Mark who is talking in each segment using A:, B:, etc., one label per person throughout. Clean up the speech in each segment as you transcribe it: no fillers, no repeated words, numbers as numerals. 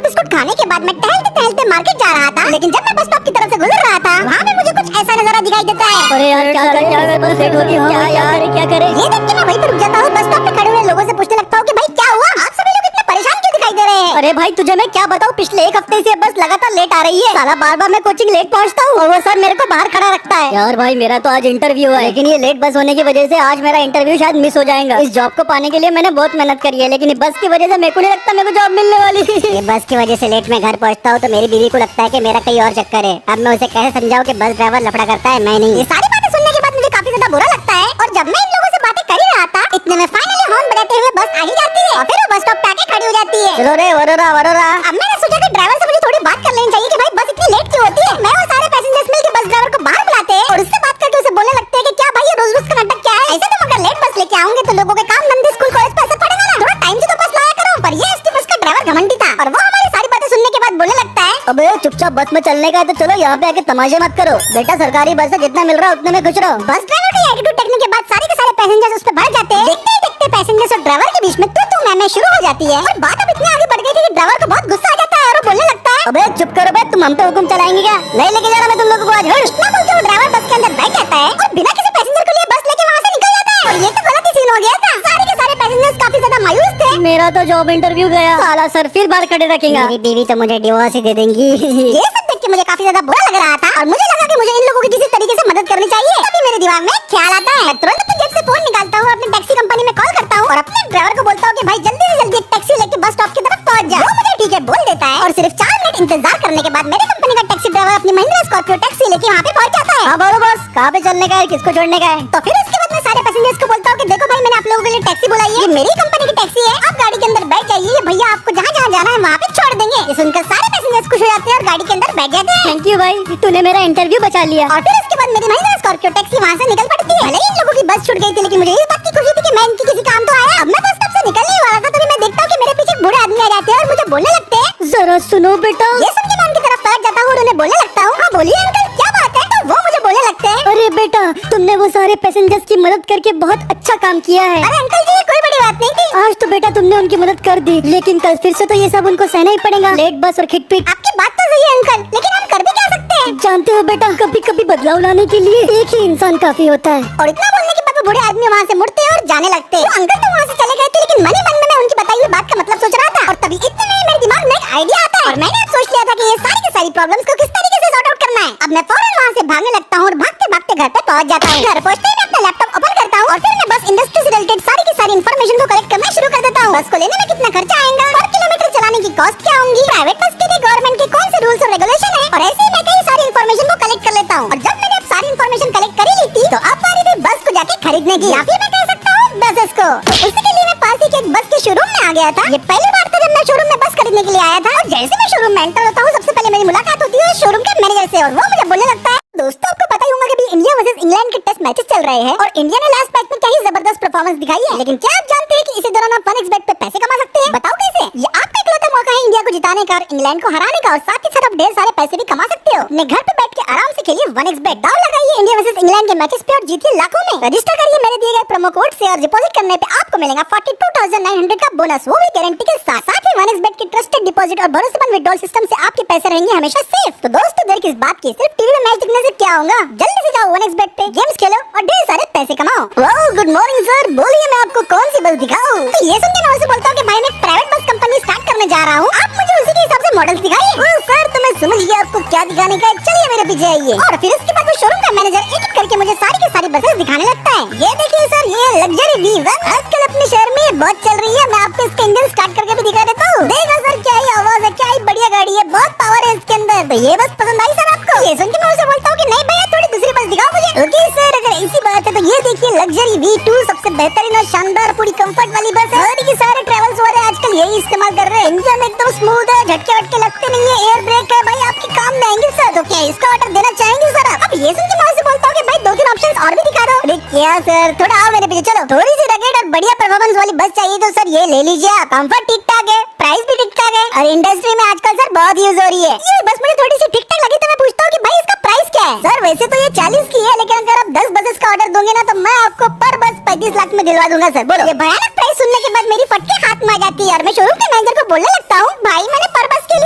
A: Biscuit खाने के बाद मैं टहलते टहलते मार्केट जा रहा था, लेकिन जब मैं बस स्टॉप की तरफ से गुजर रहा था, वहाँ पे मुझे कुछ ऐसा नजारा दिखाई देता है।
B: अरे यार क्या करे बस लेट होती है क्या यार, क्या करे?
A: ये देख के मैं वहीं पर रुक जाता हूँ। बस स्टॉप पे खड़े हुए लोगों से पूछने लगता हूँ कि भाई क्या हुआ, आप सभी लोग इतने परेशान क्यों दिखाई दे रहे हैं?
B: अरे भाई तुझे मैं क्या बताऊँ, पिछले एक हफ्ते से बस लगातार लेट आ रही है। साला बार बार मैं कोचिंग लेट पहुँचता हूँ और वो सर मेरे को बाहर खड़ा रखता है। यार भाई मेरा तो आज इंटरव्यू है, लेकिन ये लेट बस होने की वजह से आज मेरा इंटरव्यू शायद मिस हो जाएगा। इस जॉब को पाने के लिए मैंने बहुत मेहनत करी है, लेकिन बस की वजह से मेरे को नहीं लगता मेरे को जॉब मिलने वाली।
A: ये बस की वजह से लेट में घर पहुँचता हूँ तो मेरी बीवी को लगता है कि मेरा कहीं और चक्कर है। अब मैं उसे कैसे समझाऊं कि बस ड्राइवर लफड़ा करता है, मैं नहीं। ये सारी बातें सुनने के बाद मुझे काफी ज्यादा बुरा लगता है। और जब मैं इन लोगों से बातें कर ही रहा था, इतने में फाइनली हॉर्न बजाते हुए बस आ ही जाती है और फिर वो बस स्टॉप पे आके खड़ी हो जाती है।
B: चलो रे वरोरा वरोरा।
A: अब मैंने सोचा कि ड्राइवर से मुझे थोड़ी बात कर लेनी चाहिए कि भाई बस इतनी लेट क्यों होती है। मैं और सारे पैसेंजर्स मिलकर बस ड्राइवर को बाहर बुलाते हैं और उससे बात करके उसे बोलने लगते हैं कि क्या भाई ये रोज रोज का नाटक क्या है? ऐसे तुम अगर लेट बस लेके आओगे तो लोगों के काम धंधे स्कूल कॉलेज पे असर पड़ेगा ना। थोड़ा टाइम से तो बस लाया करो। पर ये एसटी बस का ड्राइवर घमंडी था और वो हमारी सारी बातें सुनने के बाद बोलने लगता है,
B: अबे चुपचाप बस में चलने का है तो चलो, यहाँ पे आके तमाशे मत करो बेटा। सरकारी बस से जितना मिल रहा है उतने में खुश रहो।
A: बस ड्राइवर की एटीट्यूड देखने के बाद सारे के सारे पैसेंजर्स उस पे बढ़ जाते हैं। देखते ही देखते पैसेंजर्स और ड्राइवर के बीच में तू मैं शुरू हो जाती है और बात अब इतनी आगे बढ़ गई थी कि ड्राइवर को बहुत गुस्सा आ जाता है और वो बोलने लगता है,
B: अबे चुप करो बे, तुम हम पे हुक्म चलाएंगे क्या? नहीं लेके जा रहा मैं तुम लोगों को आज।
A: इतना बोलते हुए ड्राइवर बस के अंदर बैठ जाता है और बिना किसी पैसेंजर को लिए बस लेके वहाँ से निकल जाता है। और ये तो गलत ही सीन हो गया था। सारे के सारे पैसेंजर्स काफी ज्यादा मायूस थे।
B: मेरा तो जॉब इंटरव्यू गया, साला सर फिर बाहर खड़े रखेगा।
A: मेरी बीवी तो मुझे डिवोर्स ही दे देंगी। ये सब देख के मुझे काफी ज्यादा बुरा लग रहा था और मुझे लगा कि मुझे इन लोगों की किसी तरीके से मदद करनी चाहिए। तभी मेरे दिमाग में एक ख्याल आता है। मैं तुरंत अपनी जेब से फोन निकालता हूँ, अपनी टैक्सी कंपनी में कॉल करता हूँ और अपने ड्राइवर को बोलता हूँ कि भाई जल्दी से जल्दी एक टैक्सी लेके बस स्टॉप की तरफ पहुँच जा। वो मुझे ठीक है बोल देता है और सिर्फ 4 मिनट इंतजार करने के बाद मेरी कंपनी का टैक्सी ड्राइवर अपनी महिंद्रा स्कॉर्पियो टैक्सी लेके वहाँ पे पहुँच जाता है।
B: हाँ बोलो बस, कहाँ पे चलने का है, किसको छोड़ने का है?
A: तो फिर उसके बाद मैं सारे पैसेंजर्स को बोलता हूँ कि देखो भाई मैंने आप लोगों के लिए टैक्सी बुलाई है, ये मेरी कंपनी की टैक्सी है, आप गाड़ी के अंदर बैठ जाइए, ये भैया आपको जहाँ जहाँ जाना है वहाँ पे छोड़ देंगे। ये सुनकर सारे पैसेंजर्स खुश हो जाते हैं और गाड़ी के अंदर बैठ जाते हैं।
B: थैंक यू भाई, तूने मेरा इंटरव्यू बचा लिया।
A: और फिर उसके बाद मेरी महिंद्रा स्कॉर्पियो टैक्सी वहाँ से निकल पड़ती है। भले ही इन लोगों की बस छूट गई थी, लेकिन मुझे इस बात की खुशी थी कि मैं इनकी किसी काम तो आया। अब मैं बस स्टॉप से निकलने ही वाला था तभी मैं देखता हूँ कि मेरे पीछे बूढ़े आदमी आ जाते हैं और मुझे बोलने लगते हैं,
B: जरा सुनो बेटा।
A: ये सुन के मैं उनकी तरफ पलट जाता हूँ और उन्हें बोलने लगता हूँ, हाँ बोलिए अंकल क्या बात है? तो वो मुझे बोलने लगते हैं,
B: अरे बेटा तुमने वो सारे पैसेंजर्स की मदद करके बहुत अच्छा काम किया है।
A: अरे अंकल जी ये कोई बड़ी बात नहीं थी।
B: आज तो बेटा तुमने उनकी मदद कर दी, लेकिन कल फिर से तो ये सब उनको सहना ही पड़ेगा, लेट बस और खिटपिट।
A: आपकी बात तो सही है अंकल, लेकिन हम कर भी क्या सकते हैं?
B: जानते हो बेटा, कभी कभी बदलाव लाने के लिए एक ही इंसान काफी होता है।
A: और इतना बोलने के बाद वो बूढ़े आदमी वहाँ से मुड़ते और जाने लगते हैं। अंकल तो वहाँ से चले गए थे, लेकिन मन ही मन में मैं उनकी बताई हुई बात का मतलब सोच रहा था और तभी इतने में मेरे दिमाग में एक आइडिया आता है और मैंने अब सोच लिया था कि ये सारी की सारी प्रॉब्लम्स को किस तरीके से सॉर्ट आउट करना है। अब मैं फौरन वहाँ से भागने लगता हूँ और भागते भागते घर पे पहुँच जाता हूँ। घर पहुँचते ही मैं अपना लैपटॉप ओपन करता हूँ और फिर मैं बस इंडस्ट्री से रिलेटेड सारी की सारी इन्फॉर्मेशन को कलेक्ट करना शुरू कर देता हूँ। बस को लेने में कितना खर्चा आएगा, पर किलोमीटर चलाने की कॉस्ट क्या होंगी, प्राइवेट बस के लिए गवर्नमेंट के कौन से रूल्स और रेगुलेशन है, और ऐसे ही मैं कई सारी इन्फॉर्मेशन को कलेक्ट कर लेता हूँ। और जब मैंने अब सारी इन्फॉर्मेशन कलेक्ट कर ही ली थी तो अब बारी थी बस को जाके खरीदने की, या फिर मैं कह सकता हूँ बसेस को। तो उसी के लिए मैं पास ही के एक बस के शोरूम में आ गया था। ये पहली बार था जब मैं शोरूम में बस खरीदने के लिए आया था और जैसे मैं शोरूम में एंटर होता हूँ सबसे पहले मेरी मुलाकात होती है शोरूम के मैनेजर से और वो मुझे बोलने लगता है, दोस्तों आपको पता ही होगा कि इंडिया वर्सेस इंग्लैंड के टेस्ट मैचेस चल रहे हैं और इंडिया ने लास्ट मैच में क्या ही जबरदस्त परफॉर्मेंस दिखाई है, लेकिन क्या आप जानते हैं कि इसी दौरान आप 1xbet पे पैसे कमा सकते हैं? बताओ कैसे? ये आपका इकलौता मौका है इंडिया को जिताने का और इंग्लैंड को हराने का और साथ ही साथ आप ढेर सारे पैसे भी कमा सकते हो। अपने घर पे बैठ के आराम से खेलिए 1xbet, दांव लगाइए इंडिया वर्सेस इंग्लैंड के मैचेस पे और जीतिए लाखों में। रजिस्टर करिए मेरे दिए गए प्रोमो कोड से और डिपॉजिट करने पे आपको मिलेगा 42,900 का बोनस, वो भी गारंटी के साथ। साथ ही 1xbet की ट्रस्टेड डिपॉजिट और भरोसेमंद विड्रॉल सिस्टम से आपके पैसे रहेंगे हमेशा सेफ। तो दोस्तों देर किस बात की, सिर्फ टीवी में मैच देखने से क्या होगा, जल्दी से जाओ 1xbet पे गेम्स खेलो और ढेर सारे पैसे कमाओ। वाओ गुड मॉर्निंग सर, बोलिए मैं आपको कौन सी बस दिखाऊं? तो ये सुन के मैं उसे बोलता हूँ कि भाई मैं प्राइवेट बस कंपनी स्टार्ट करने जा रहा हूँ, आप मुझे उसी के हिसाब से मॉडल्स दिखाइए। सर तो मैं समझ गया आपको क्या दिखाने का है, चलिए मेरे पीछे आइए। और फिर उसके बाद वो शोरूम का मैनेजर एक एक करके मुझे सारी की सारी बसेस दिखाने लगता है। ये देखिए सर, ये लग्जरी V1 आजकल अपने शहर में बहुत चल रही है, मैं आपको इसके इंजन स्टार्ट करके भी दिखा देता हूँ। देखा सर क्या ही आवाज है, क्या ही बढ़िया गाड़ी है, बहुत पावर है इसके अंदर। तो ये बस पसंद आई सर आपको? ये सुन के मैं उसे बोलता हूँ कि नहीं भैया थोड़ी दूसरी बस दिखाओ मुझे। ओके सर, अगर ऐसी बात है तो ये देखिए लग्जरी V2 सबसे बेहतरीन और शानदार पूरी कंफर्ट वाली बस है। सारी की सारे ट्रेवल्स वाले आजकल यही इस्तेमाल कर रहे हैं। इंजन एकदम स्मूथ है, झटके वटके लगते नहीं है, एयर ब्रेक है, भाई आपके काम में आएंगे सर। तो क्या इसका ऑर्डर देना चाहेंगे सर आप? अब ये सुन के मैं उसे बोलता हूँ कि भाई 2-3 ऑप्शंस और भी दिखा दो। अरे क्या सर, थोड़ा आओ मेरे पीछे चलो। थोड़ी सी रगेड और बढ़िया परफॉर्मेंस वाली बस चाहिए तो सर ये ले लीजिए आप। कंफर्ट ठीक ठाक है, प्राइस भी ठीक ठाक है और इंडस्ट्री में आजकल सर बहुत यूज हो रही है। ये बस मुझे थोड़ी सी ठीक ठाक लगी तो मैं पूछता हूँ कि भाई इसका प्राइस क्या है? सर वैसे तो ये 40 की है, लेकिन अगर आप 10 बसेस का ऑर्डर दोगे ना तो मैं आपको पर बस 35 लाख में दिलवा दूंगा सर। बोलो। ये भयानक प्राइस सुनने के बाद मेरी फटके हाथ में आ जाती है और मैं शोरूम के मैनेजर को बोलने लगता हूँ, भाई मैंने पर बस के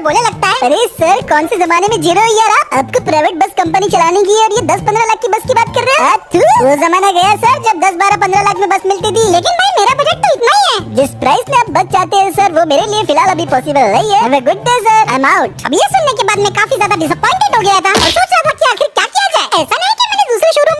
A: बोलने लगता है, अरे सर कौन से जमाने में जी रहे हो यार आप? आपको प्राइवेट बस कंपनी चलाने की है और ये 10-15 लाख की बस की बात कर रहे हैं? वो जमाना गया सर जब 10-12-15 लाख में बस मिलती थी। लेकिन भाई मेरा बजट तो इतना ही है। जिस प्राइस में आप बस चाहते हैं सर वो मेरे लिए फिलहाल अभी पॉसिबल नहीं है। Have a good day sir, I am out. अब ये सुनने के बाद मैं काफी ज्यादा डिसअपॉइंटेड हो गया था और सोच रहा था कि आखिर क्या किया जाए। ऐसा नहीं